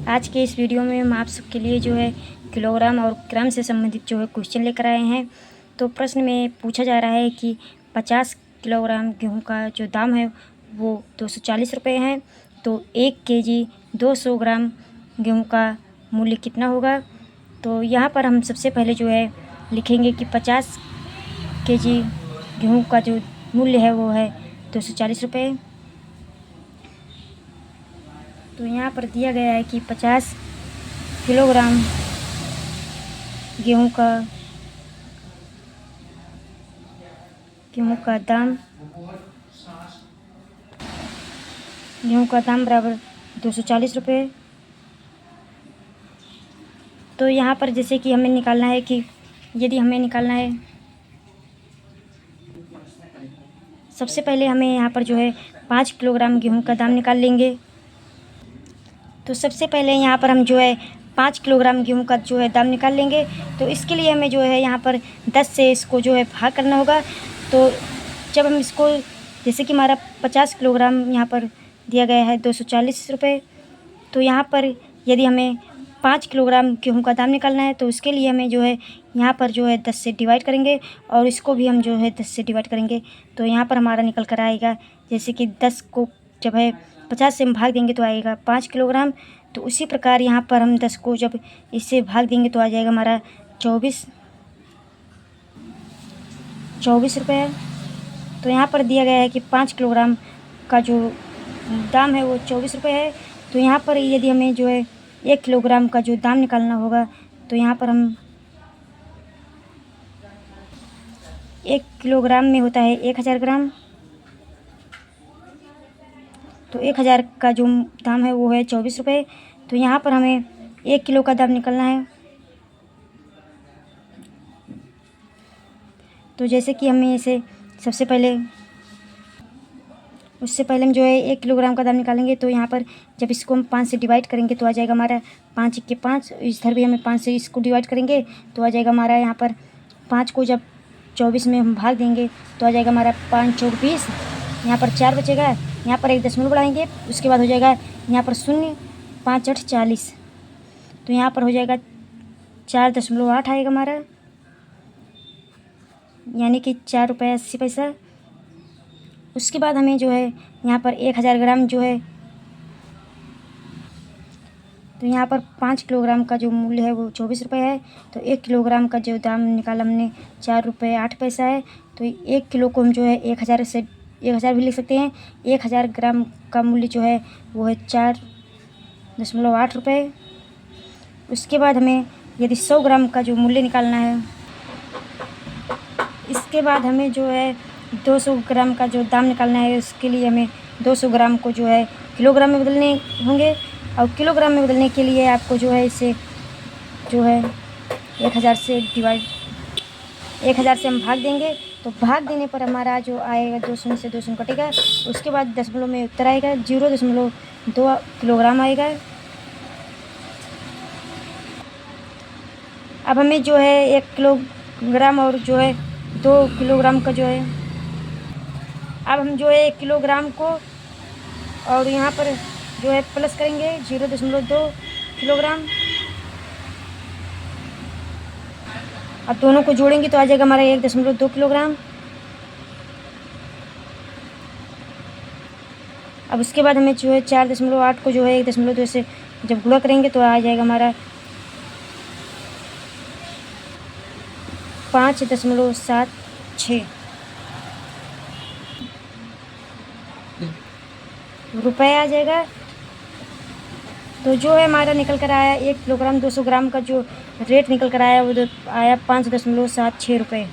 आज के इस वीडियो में हम आप सबके लिए जो है किलोग्राम और ग्राम से संबंधित जो है क्वेश्चन लेकर आए हैं। तो प्रश्न में पूछा जा रहा है कि 50 किलोग्राम गेहूं का जो दाम है वो 240 रुपये है, तो 1 केजी 200 ग्राम गेहूं का मूल्य कितना होगा। तो यहाँ पर हम सबसे पहले जो है लिखेंगे कि 50 केजी गेहूं का जो मूल्य है वो है 240 रुपये। तो यहाँ पर दिया गया है कि 50 किलोग्राम गेहूं का दाम बराबर 240 रुपये। तो यहाँ पर जैसे कि हमें निकालना है कि यदि हमें निकालना है, सबसे पहले हमें यहाँ पर जो है 5 किलोग्राम गेहूं का दाम निकाल लेंगे। तो सबसे पहले यहाँ पर हम जो है 5 किलोग्राम गेहूं का जो है दाम निकाल लेंगे। तो इसके लिए हमें जो है यहाँ पर 10 से इसको जो है भाग करना होगा। तो जब हम इसको, जैसे कि हमारा 50 किलोग्राम यहाँ पर दिया गया है 240 रुपये, तो यहाँ पर यदि हमें 5 किलोग्राम गेहूं का दाम निकालना है तो उसके लिए हमें जो है यहाँ पर जो है 10 से डिवाइड करेंगे और इसको भी हम जो है 10 से डिवाइड करेंगे। तो यहाँ पर हमारा निकल कर आएगा, जैसे कि 10 को जब है 50 से हम भाग देंगे तो आएगा 5 किलोग्राम। तो उसी प्रकार यहाँ पर हम 10 को जब इससे भाग देंगे तो आ जाएगा हमारा 24 रुपये। तो यहाँ पर दिया गया है कि 5 किलोग्राम का जो दाम है वो 24 रुपये है। तो यहाँ पर यदि हमें जो है 1 किलोग्राम का जो दाम निकालना होगा, तो यहाँ पर हम 1 किलोग्राम में होता है 1000 ग्राम। तो 1000 का जो दाम है वो है 24 रुपये। तो यहाँ पर हमें 1 किलो का दाम निकालना है। तो जैसे कि हमें इसे उससे पहले हम जो है 1 किलोग्राम का दाम निकालेंगे। तो यहाँ पर जब इसको हम 5 से डिवाइड करेंगे तो आ जाएगा हमारा 5 के 5। इधर भी हमें 5 से इसको डिवाइड करेंगे तो आ जाएगा हमारा, यहाँ पर 5 को जब 24 में हम भाग देंगे तो आ जाएगा हमारा 5 चौक 20। यहाँ पर 4 बचेगा, यहाँ पर एक दशमलव बढ़ाएंगे, उसके बाद हो जाएगा यहाँ पर 0, 5 8 40। तो यहाँ पर हो जाएगा 4.8 आएगा हमारा, यानी कि 4 रुपये 80 पैसा। उसके बाद हमें जो है यहाँ पर 1000 ग्राम जो है, तो यहाँ पर 5 किलोग्राम का जो मूल्य है वो 24 रुपये है। तो 1 किलोग्राम का जो दाम निकाला हमने 4 रुपये 8 पैसा है। तो 1 किलो को हम जो है 1000 भी लिख सकते हैं। 1000 ग्राम का मूल्य जो है वो है 4.8 रुपये। उसके बाद हमें यदि 100 ग्राम का जो मूल्य निकालना है, इसके बाद हमें जो है 200 ग्राम का जो दाम निकालना है, उसके लिए हमें 200 ग्राम को जो है किलोग्राम में बदलने होंगे। और किलोग्राम में बदलने के लिए आपको जो है इसे जो है 1000 से हम भाग देंगे। तो भाग देने पर हमारा जो आएगा 200 से 200 कटेगा, उसके बाद दशमलव में उत्तर आएगा 0.2 किलोग्राम आएगा। अब हमें जो है 1 किलोग्राम और जो है 2 किलोग्राम का जो है, अब हम जो है 1 किलोग्राम को और यहाँ पर जो है प्लस करेंगे 0.2 किलोग्राम। अब दोनों को जोड़ेंगे तो आ जाएगा हमारा 1.2 किलोग्राम। अब उसके बाद हमें जो है 4.8 को जो है 1.2 से जब गुणा करेंगे तो आ जाएगा हमारा 5.76 रुपये आ जाएगा। तो जो है हमारा निकल कर आया 1 किलोग्राम 200 ग्राम का जो रेट निकल कर आया वो आया 5.76 रुपये।